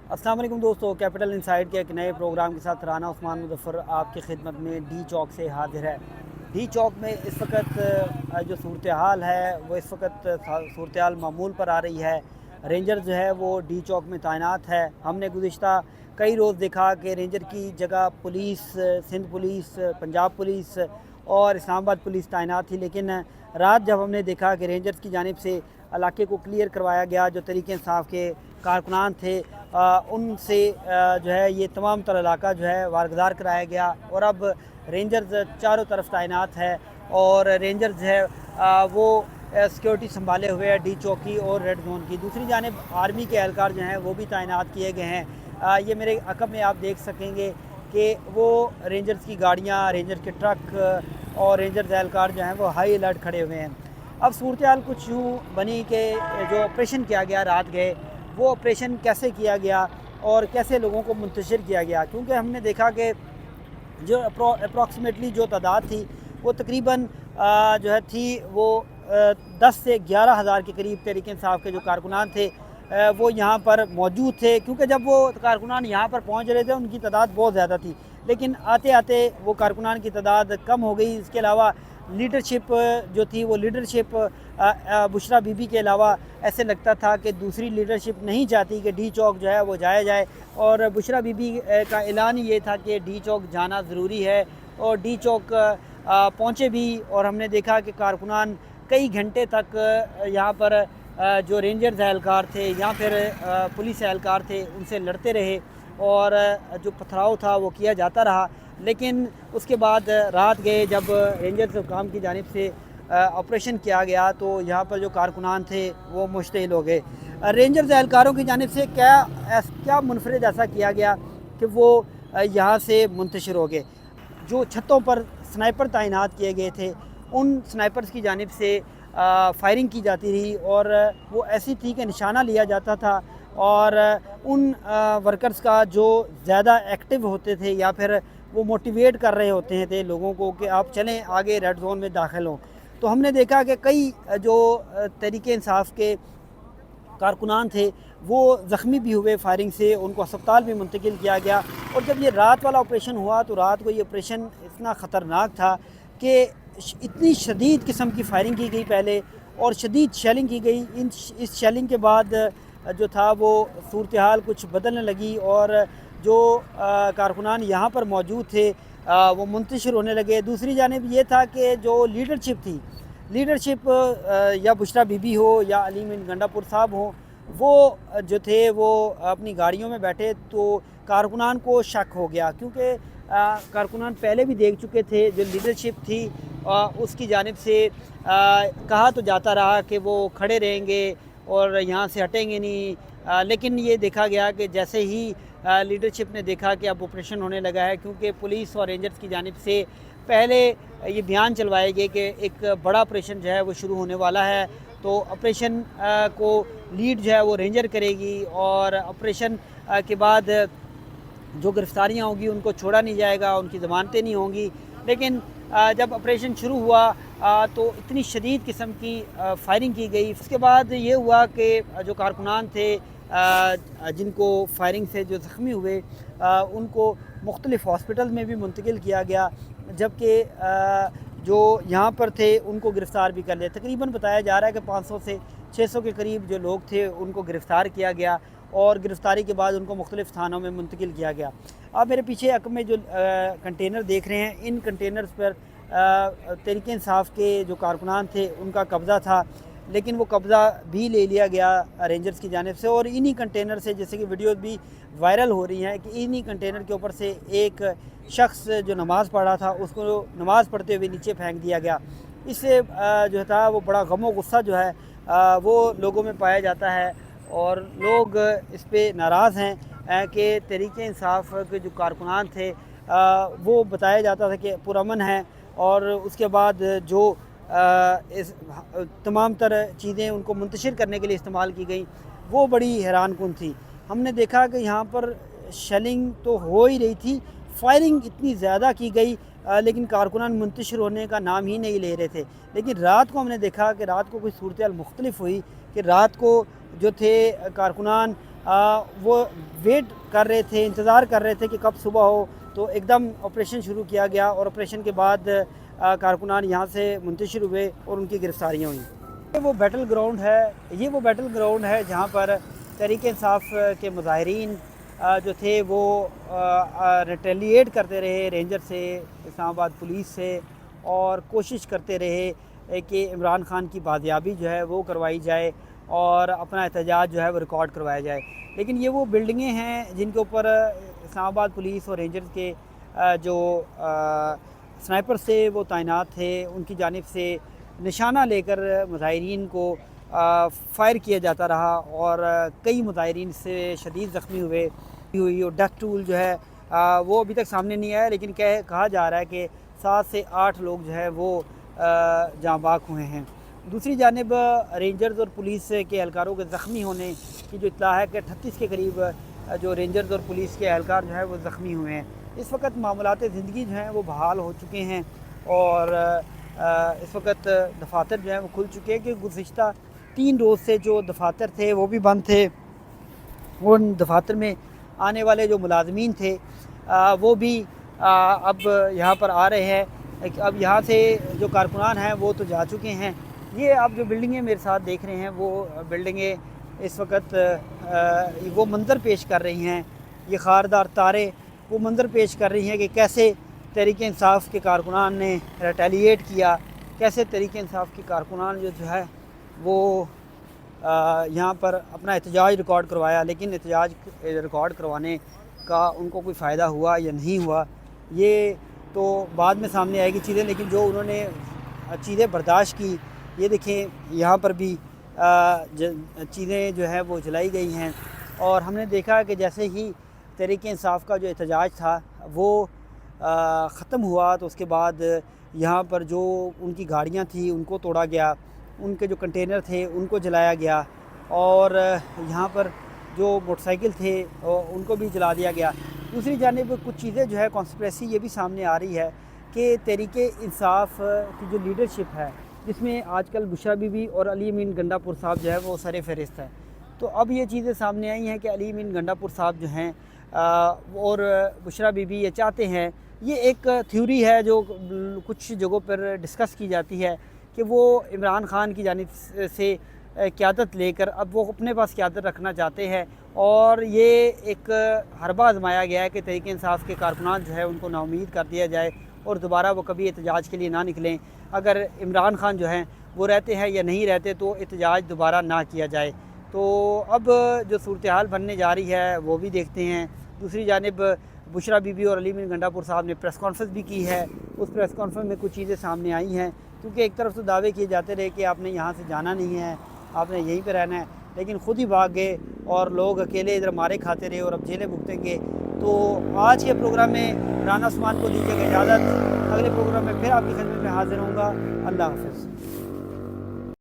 अस्सलाम वालेकुम दोस्तों, कैपिटल इनसाइड के एक नए प्रोग्राम के साथ राना उस्मान मुज़फ़्फ़र आपकी खिदमत में डी चौक से हाजिर है। डी चौक में इस वक्त जो सूरत हाल है वो इस वक्त सूरत हाल मामूल पर आ रही है। रेंजर जो है वो डी चौक में तैनात है। हमने गुज़िश्ता कई रोज़ देखा कि रेंजर की जगह police, Sindh police, Punjab police और इस्लामाबाद पुलिस तैनात थी, लेकिन रात जब हमने देखा कि रेंजर्स की जानिब से इलाके को क्लियर करवाया गया, जो तरीके इंसाफ के कारकुनान थे उनसे जो है ये तमाम तर इलाका जो है वारगुज़ार कराया गया और अब रेंजर्स चारों तरफ तैनात है और रेंजर्स जो है वो सिक्योरिटी संभाले हुए है डी चौक की और रेड जोन की। दूसरी जानिब आर्मी के एहलकार जो हैं वो भी तैनात किए गए हैं। ये मेरे अकब में आप देख सकेंगे कि वो रेंजर्स की गाड़ियाँ, रेंजर के ट्रक और रेंजर्स एहलकार जो हैं वो हाई अलर्ट खड़े हुए हैं। अब सूरत हाल कुछ यूँ बनी कि जो ऑपरेशन किया गया रात गए, वो ऑपरेशन कैसे किया गया और कैसे लोगों को मुंतशिर किया गया, क्योंकि हमने देखा कि जो अप्रॉक्सीमेटली जो तादाद थी वो तकरीबन जो है थी वो 10 से 11 हज़ार के करीब तहरीक इंसाफ के जो कारकुनान थे वो यहाँ पर मौजूद थे। क्योंकि जब वो कारकुनान यहाँ पर पहुँच रहे थे उनकी तादाद बहुत ज़्यादा थी, लेकिन आते आते वो कारकुनान की तादाद कम हो गई। इसके अलावा लीडरशिप जो थी वो लीडरशिप बुशरा बीबी के अलावा ऐसे लगता था कि दूसरी लीडरशिप नहीं चाहती कि डी चौक जो है वो जाया जाए, और बुशरा बीबी का ऐलान ये था कि डी चौक जाना ज़रूरी है और डी चौक पहुँचे भी। और हमने देखा कि कारकुनान कई घंटे तक यहाँ पर जो रेंजर्स एहलकार थे या फिर पुलिस एहलकार थे उनसे लड़ते रहे और जो पथराव था वो किया जाता रहा। लेकिन उसके बाद रात गए जब रेंजर्स हुकाम की जानिब से ऑपरेशन किया गया तो यहाँ पर जो कारकुनान थे वो मुश्तइल हो गए। रेंजर्स एहलकारों की जानिब से क्या मुनफरिद ऐसा किया गया कि वो यहाँ से मुंतशिर हो गए। जो छतों पर स्नाइपर तैनात किए गए थे उन स्नाइपर्स की जानिब से फायरिंग की जाती रही और वो ऐसी थी कि निशाना लिया जाता था और उन वर्कर्स का जो ज़्यादा एक्टिव होते थे या फिर वो मोटिवेट कर रहे होते थे लोगों को कि आप चलें आगे रेड जोन में दाखिल हों। तो हमने देखा कि कई जो तरीके इंसाफ के कारकुनान थे वो ज़ख्मी भी हुए फायरिंग से, उनको अस्पताल भी मुंतकिल किया गया। और जब ये रात वाला ऑपरेशन हुआ तो रात को ये ऑपरेशन इतना ख़तरनाक था कि इतनी शदीद किस्म की फायरिंग की गई पहले और शदीद शेलिंग की गई। इस शेलिंग के बाद जो था वो सूरत हाल कुछ बदलने लगी और जो कारकुनान यहाँ पर मौजूद थे वो मुंतशिर होने लगे। दूसरी जानिब ये था कि जो लीडरशिप थी, लीडरशिप या बुशरा बीबी हो या अलीम गंडापुर साहब हो, वो जो थे वो अपनी गाड़ियों में बैठे तो कारकुनान को शक हो गया, क्योंकि कारकुनान पहले भी देख चुके थे जो लीडरशिप थी उसकी जानिब से कहा तो जाता रहा कि वो खड़े रहेंगे और यहाँ से हटेंगे नहीं। लेकिन ये देखा गया कि जैसे ही लीडरशिप ने देखा कि अब ऑपरेशन होने लगा है, क्योंकि पुलिस और रेंजर्स की जानिब से पहले ये बयान चलवाए गए कि एक बड़ा ऑपरेशन जो है वो शुरू होने वाला है, तो ऑपरेशन को लीड जो है वो रेंजर करेगी और ऑपरेशन के बाद जो गिरफ्तारियाँ होंगी उनको छोड़ा नहीं जाएगा, उनकी ज़मानतें नहीं होंगी। लेकिन जब ऑपरेशन शुरू हुआ तो इतनी शदीद किस्म की फायरिंग की गई। उसके बाद ये हुआ कि जो कारकुनान थे जिनको फायरिंग से जो ज़ख्मी हुए उनको मुख्तलिफ़ हॉस्पिटल में भी मुंतकिल किया गया, जबकि जो यहाँ पर थे उनको गिरफ़्तार भी कर लिया। तकरीबन बताया जा रहा है कि 500 से 600 के करीब जो लोग थे उनको गिरफ़्तार किया गया और गिरफ़्तारी के बाद उनको मुख्तलिफ़ थानों में मुंतकिल किया गया। आप मेरे पीछे अकब में जो कंटेनर देख रहे हैं, इन कंटेनर्स पर तहरीक इंसाफ के जो कारकुनान थे उनका कब्ज़ा था, लेकिन वो कब्ज़ा भी ले लिया गया रेंजर्स की जानिब से। और इन्हीं कंटेनर से, जैसे कि वीडियोस भी वायरल हो रही हैं, कि इन्हीं कंटेनर के ऊपर से एक शख्स जो नमाज़ पढ़ रहा था उसको नमाज़ पढ़ते हुए नीचे फेंक दिया गया। इससे जो था वो बड़ा गम गुस्सा जो है वो लोगों में पाया जाता है और लोग इस पर नाराज़ हैं कि तहरीक इंसाफ के जो कारकुनान थे वो बताया जाता था कि पुरअमन है, और उसके बाद जो इस तमाम तरह चीज़ें उनको मुंतशिर करने के लिए इस्तेमाल की गई वो बड़ी हैरान कुन थी। हमने देखा कि यहाँ पर शेलिंग तो हो ही रही थी, फायरिंग इतनी ज़्यादा की गई लेकिन कारकुनान मुंतशिर होने का नाम ही नहीं ले रहे थे। लेकिन रात को हमने देखा कि रात को कोई सूरत हाल मुख्तलिफ हुई कि रात को जो थे कारकुनान وہ ویٹ کر رہے تھے، انتظار کر رہے تھے کہ کب صبح ہو، تو ایک دم آپریشن شروع کیا گیا اور آپریشن کے بعد کارکنان یہاں سے منتشر ہوئے اور ان کی گرفتاریاں ہوئیں۔ یہ وہ بیٹل گراؤنڈ ہے جہاں پر تحریک انصاف کے مظاہرین جو تھے وہ ریٹیلیٹ کرتے رہے رینجر سے، اسلام آباد پولیس سے، اور کوشش کرتے رہے کہ عمران خان کی بازیابی جو ہے وہ کروائی جائے اور اپنا احتجاج جو ہے وہ ریکارڈ کروایا جائے۔ لیکن یہ وہ بلڈنگیں ہیں جن کے اوپر اسلام آباد پولیس اور رینجرز کے جو سنائپر سے وہ تعینات تھے، ان کی جانب سے نشانہ لے کر مظاہرین کو فائر کیا جاتا رہا، اور کئی مظاہرین سے شدید زخمی ہوئی، اور ڈیتھ ٹول جو ہے وہ ابھی تک سامنے نہیں آیا، لیکن کہا جا رہا ہے کہ 7 سے 8 لوگ جو ہے وہ جاں باک ہوئے ہیں۔ دوسری جانب رینجرز اور پولیس کے اہلکاروں کے زخمی ہونے کی جو اطلاع ہے کہ 38 کے قریب جو رینجرز اور پولیس کے اہلکار جو ہے وہ زخمی ہوئے ہیں۔ اس وقت معاملات زندگی جو ہیں وہ بحال ہو چکے ہیں، اور اس وقت دفاتر جو ہیں وہ کھل چکے ہیں، کہ گزشتہ 3 روز سے جو دفاتر تھے وہ بھی بند تھے۔ ان دفاتر میں آنے والے جو ملازمین تھے وہ بھی اب یہاں پر آ رہے ہیں۔ اب یہاں سے جو کارکنان ہیں وہ تو جا چکے ہیں۔ یہ آپ جو بلڈنگیں میرے ساتھ دیکھ رہے ہیں، وہ بلڈنگیں اس وقت وہ منظر پیش کر رہی ہیں، یہ خاردار تاریں وہ منظر پیش کر رہی ہیں کہ کیسے تحریک انصاف کے کارکنان نے ریٹیلیٹ کیا، کیسے تحریک انصاف کے کارکنان جو ہے وہ یہاں پر اپنا احتجاج ریکارڈ کروایا، لیکن احتجاج ریکارڈ کروانے کا ان کو کوئی فائدہ ہوا یا نہیں ہوا یہ تو بعد میں سامنے آئے گی چیزیں، لیکن جو انہوں نے چیزیں برداشت کی، یہ دیکھیں یہاں پر بھی چیزیں جو ہے وہ جلائی گئی ہیں، اور ہم نے دیکھا کہ جیسے ہی تحریک انصاف کا جو احتجاج تھا وہ ختم ہوا تو اس کے بعد یہاں پر جو ان کی گاڑیاں تھیں ان کو توڑا گیا، ان کے جو کنٹینر تھے ان کو جلایا گیا، اور یہاں پر جو موٹر سائیکل تھے ان کو بھی جلا دیا گیا۔ دوسری جانب کچھ چیزیں جو ہے کانسپریسی یہ بھی سامنے آ رہی ہے کہ تحریک انصاف کی جو لیڈرشپ ہے، جس میں آج کل بشرا بی بی اور علی امین گنڈا پور صاحب جو ہے وہ سر فہرست ہے، تو اب یہ چیزیں سامنے آئی ہیں کہ علی امین گنڈا پور صاحب جو ہیں اور بشرا بی بی یہ چاہتے ہیں، یہ ایک تھیوری ہے جو کچھ جگہوں پر ڈسکس کی جاتی ہے کہ وہ عمران خان کی جانب سے قیادت لے کر اب وہ اپنے پاس قیادت رکھنا چاہتے ہیں، اور یہ ایک حربہ آزمایا گیا ہے کہ تحریک انصاف کے کارکنان جو ہے ان کو ناامید کر دیا جائے اور دوبارہ وہ کبھی احتجاج کے لیے نہ نکلیں۔ اگر عمران خان جو ہیں وہ رہتے ہیں یا نہیں رہتے تو احتجاج دوبارہ نہ کیا جائے۔ تو اب جو صورتحال بننے جا رہی ہے وہ بھی دیکھتے ہیں۔ دوسری جانب بشرا بی بی اور علی امین گنڈا پور صاحب نے پریس کانفرنس بھی کی ہے، اس پریس کانفرنس میں کچھ چیزیں سامنے آئی ہیں، کیونکہ ایک طرف تو دعوے کیے جاتے رہے کہ آپ نے یہاں سے جانا نہیں ہے، آپ نے یہیں پہ رہنا ہے، لیکن خود ہی بھاگ گئے اور لوگ اکیلے ادھر مارے کھاتے رہے اور اب جیلیں بھگتیں گے۔ تو آج کے پروگرام میں رانا عثمان کو دیجیے گا اجازت، اگلے پروگرام میں پھر آپ کی خدمت میں حاضر ہوں گا۔ اللہ حافظ۔